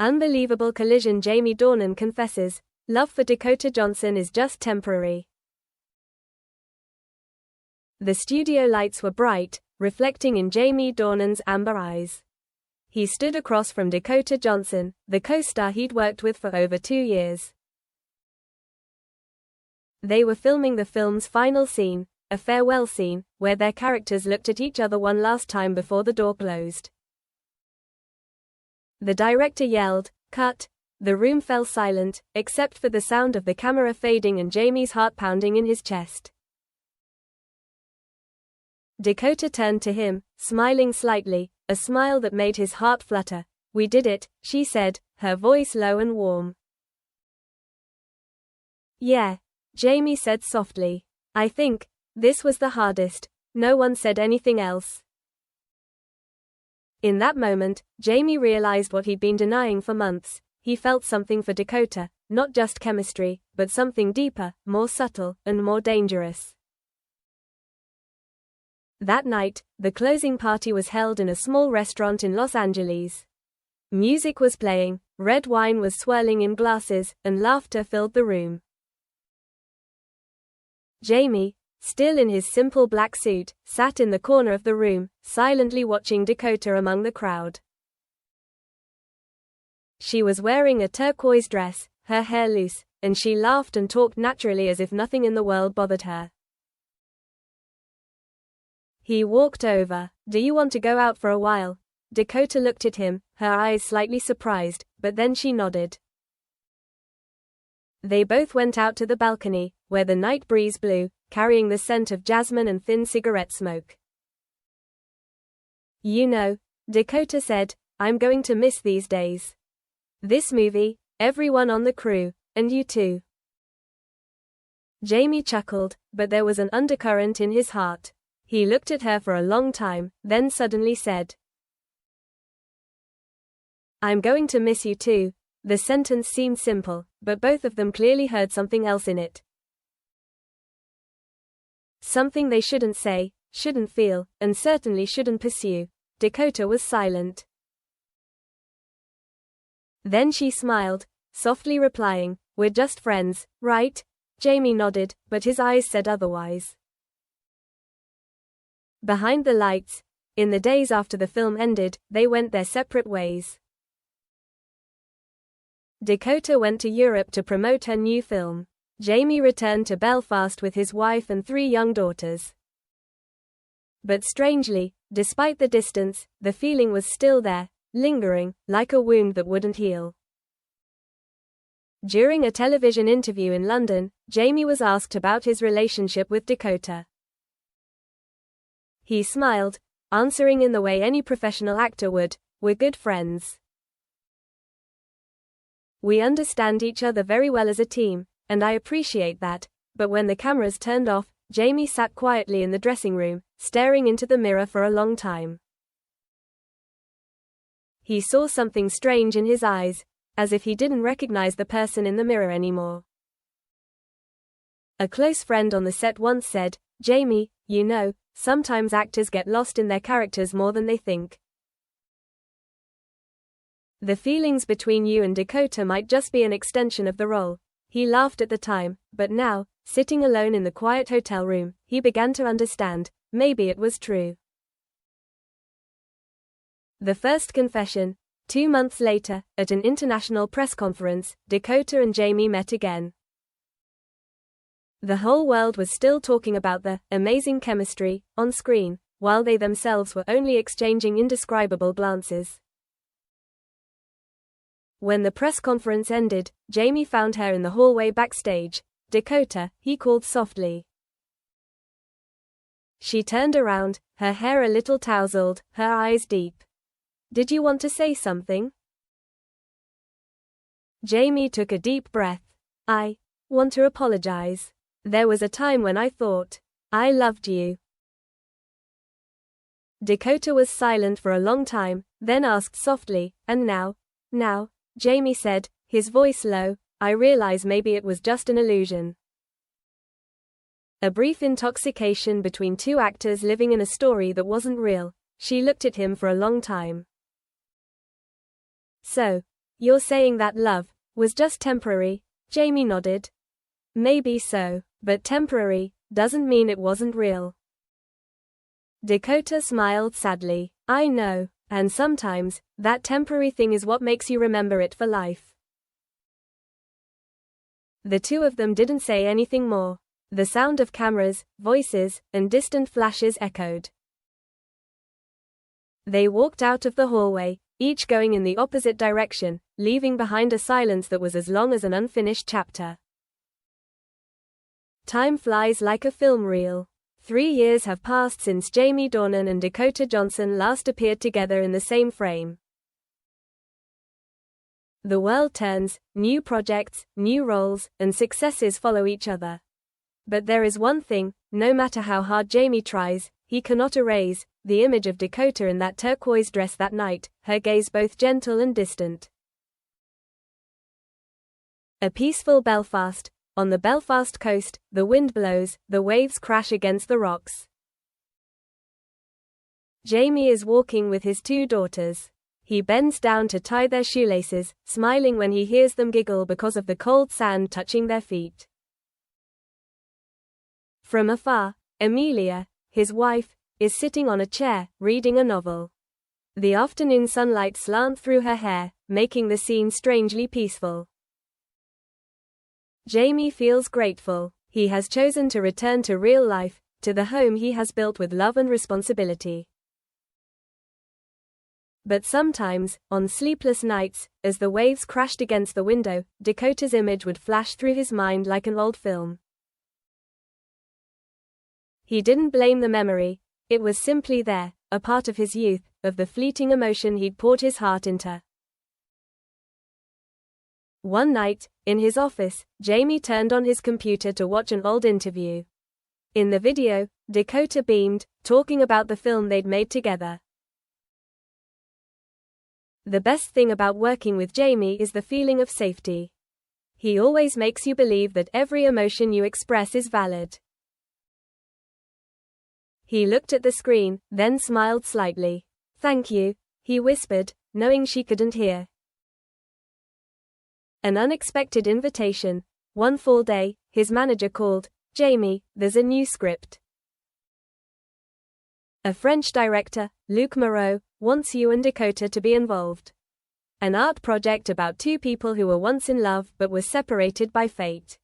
Unbelievable collision. Jamie Dornan confesses, love for Dakota Johnson is just temporary. The studio lights were bright, reflecting in Jamie Dornan's amber eyes. He stood across from Dakota Johnson, the co-star he'd worked with for over 2 years. They were filming the film's final scene, a farewell scene, where their characters looked at each other one last time before the door closed. The director yelled, "Cut!" The room fell silent, except for the sound of the camera fading and Jamie's heart pounding in his chest. Dakota turned to him, smiling slightly, a smile that made his heart flutter. "We did it," she said, her voice low and warm. "Yeah," Jamie said softly. "I think this was the hardest." No one said anything else. In that moment, Jamie realized what he'd been denying for months. He felt something for Dakota, not just chemistry, but something deeper, more subtle, and more dangerous. That night, the closing party was held in a small restaurant in Los Angeles. Music was playing, red wine was swirling in glasses, and laughter filled the room. Jamie, still in his simple black suit, sat in the corner of the room, silently watching Dakota among the crowd. She was wearing a turquoise dress, her hair loose, and she laughed and talked naturally as if nothing in the world bothered her. He walked over. "Do you want to go out for a while?" Dakota looked at him, her eyes slightly surprised, but then she nodded. They both went out to the balcony, where the night breeze blew, carrying the scent of jasmine and thin cigarette smoke. "You know," Dakota said, "I'm going to miss these days. This movie, everyone on the crew, and you too." Jamie chuckled, but there was an undercurrent in his heart. He looked at her for a long time, then suddenly said, "I'm going to miss you too." The sentence seemed simple, but both of them clearly heard something else in it. Something they shouldn't say, shouldn't feel, and certainly shouldn't pursue. Dakota was silent. Then she smiled, softly replying, "We're just friends, right?" Jamie nodded, but his eyes said otherwise. Behind the lights, in the days after the film ended, they went their separate ways. Dakota went to Europe to promote her new film. Jamie returned to Belfast with his wife and 3 young daughters. But strangely, despite the distance, the feeling was still there, lingering, like a wound that wouldn't heal. During a television interview in London, Jamie was asked about his relationship with Dakota. He smiled, answering in the way any professional actor would, "We're good friends. We understand each other very well as a team, and I appreciate that." But when the cameras turned off, Jamie sat quietly in the dressing room, staring into the mirror for a long time. He saw something strange in his eyes, as if he didn't recognize the person in the mirror anymore. A close friend on the set once said, "Jamie, you know, sometimes actors get lost in their characters more than they think. The feelings between you and Dakota might just be an extension of the role." He laughed at the time, but now, sitting alone in the quiet hotel room, he began to understand, maybe it was true. The first confession. 2 months later, at an international press conference, Dakota and Jamie met again. The whole world was still talking about the amazing chemistry on screen, while they themselves were only exchanging indescribable glances. When the press conference ended, Jamie found her in the hallway backstage. "Dakota," he called softly. She turned around, her hair a little tousled, her eyes deep. "Did you want to say something?" Jamie took a deep breath. "I want to apologize. There was a time when I thought I loved you." Dakota was silent for a long time, then asked softly, "And now?" "Now," Jamie said, his voice low, "I realize maybe it was just an illusion. A brief intoxication between 2 actors living in a story that wasn't real." She looked at him for a long time. "So, You're saying that love was just temporary? Jamie nodded. Maybe so, but temporary doesn't mean it wasn't real. Dakota smiled sadly. I know, and sometimes that temporary thing is what makes you remember it for life. The two of them didn't say anything more. The sound of cameras, voices, and distant flashes echoed. They walked out of the hallway, each going in the opposite direction, leaving behind a silence that was as long as an unfinished chapter. Time flies like a film reel. 3 years have passed since Jamie Dornan and Dakota Johnson last appeared together in the same frame. The world turns, new projects, new roles, and successes follow each other. But there is one thing, no matter how hard Jamie tries, he cannot erase: the image of Dakota in that turquoise dress that night, her gaze both gentle and distant. A peaceful Belfast. On the Belfast coast, the wind blows, the waves crash against the rocks. Jamie is walking with his 2 daughters. He bends down to tie their shoelaces, smiling when he hears them giggle because of the cold sand touching their feet. From afar, Amelia, his wife, is sitting on a chair, reading a novel. The afternoon sunlight slants through her hair, making the scene strangely peaceful. Jamie feels grateful. He has chosen to return to real life, to the home he has built with love and responsibility. But sometimes, on sleepless nights, as the waves crashed against the window, Dakota's image would flash through his mind like an old film. He didn't blame the memory. It was simply there, a part of his youth, of the fleeting emotion he'd poured his heart into. One night, in his office, Jamie turned on his computer to watch an old interview. In the video, Dakota beamed, talking about the film they'd made together. The best thing about working with Jamie is the feeling of safety. He always makes you believe that every emotion you express is valid. He looked at the screen, then smiled slightly. Thank you, he whispered, knowing she couldn't hear. An unexpected invitation. One fall day, his manager called. Jamie, there's a new script. A French director, Luc Moreau, wants you and Dakota to be involved. An art project about 2 people who were once in love but were separated by fate.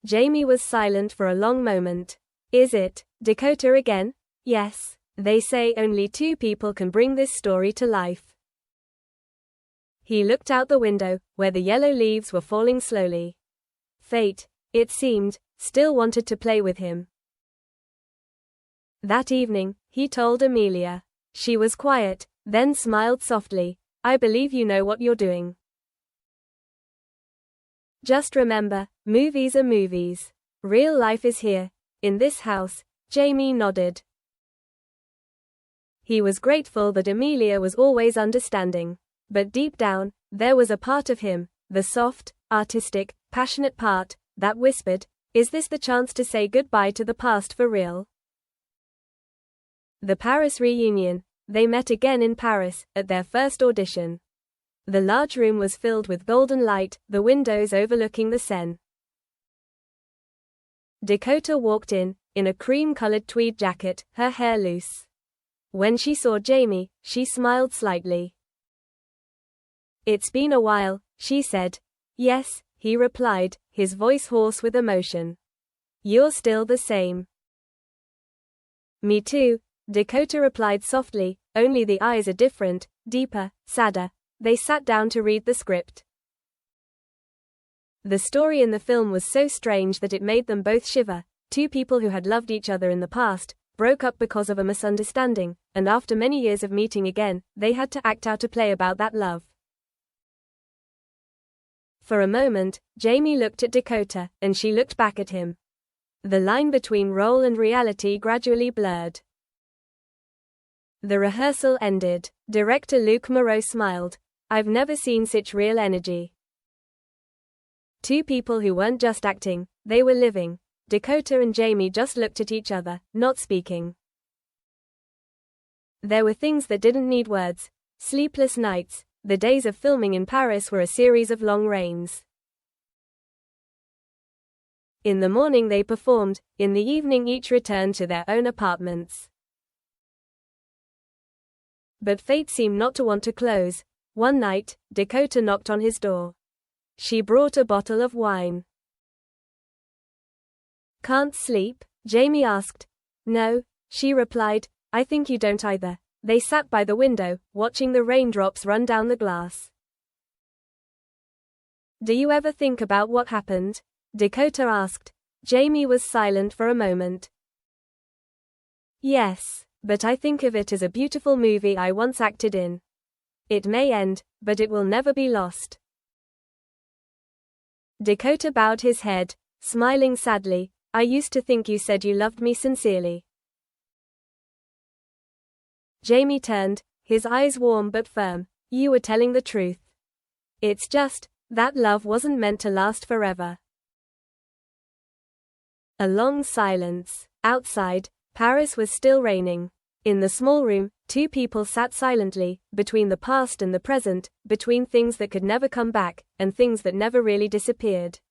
Jamie was silent for a long moment. Is it Dakota again? Yes. They say only 2 people can bring this story to life. He looked out the window, where the yellow leaves were falling slowly. Fate, it seemed, still wanted to play with him. That evening, he told Amelia. She was quiet, then smiled softly. I believe you know what you're doing. Just remember, movies are movies. Real life is here, in this house. Jamie nodded. He was grateful that Amelia was always understanding. But deep down, there was a part of him, the soft, artistic, passionate part, that whispered, is this the chance to say goodbye to the past for real? The Paris reunion. They met again in Paris, at their first audition. The large room was filled with golden light, the windows overlooking the Seine. Dakota walked in a cream-colored tweed jacket, her hair loose. When she saw Jamie, she smiled slightly. It's been a while, she said. Yes, he replied, his voice hoarse with emotion. You're still the same. Me too, Dakota replied softly, only the eyes are different, deeper, sadder. They sat down to read the script. The story in the film was so strange that it made them both shiver. 2 people who had loved each other in the past, broke up because of a misunderstanding, and after many years of meeting again, they had to act out a play about that love. For a moment, Jamie looked at Dakota, and she looked back at him. The line between role and reality gradually blurred. The rehearsal ended. Director Luc Moreau smiled. I've never seen such real energy. 2 people who weren't just acting, they were living. Dakota and Jamie just looked at each other, not speaking. There were things that didn't need words. Sleepless nights, The days of filming in Paris were a series of long rains. In the morning they performed, in the evening each returned to their own apartments. But fate seemed not to want to close. One night, Dakota knocked on his door. She brought a bottle of wine. "Can't sleep?" Jamie asked. "No," she replied, "I think you don't either." They sat by the window, watching the raindrops run down the glass. "Do you ever think about what happened?" Dakota asked. Jamie was silent for a moment. "Yes, but I think of it as a beautiful movie I once acted in. It may end, but it will never be lost." Dakota bowed his head, smiling sadly. "I used to think you said you loved me sincerely." Jamie turned, his eyes warm but firm. "You were telling the truth. It's just, that love wasn't meant to last forever." A long silence. Outside, Paris was still raining. In the small room, two people sat silently, between the past and the present, between things that could never come back, and things that never really disappeared.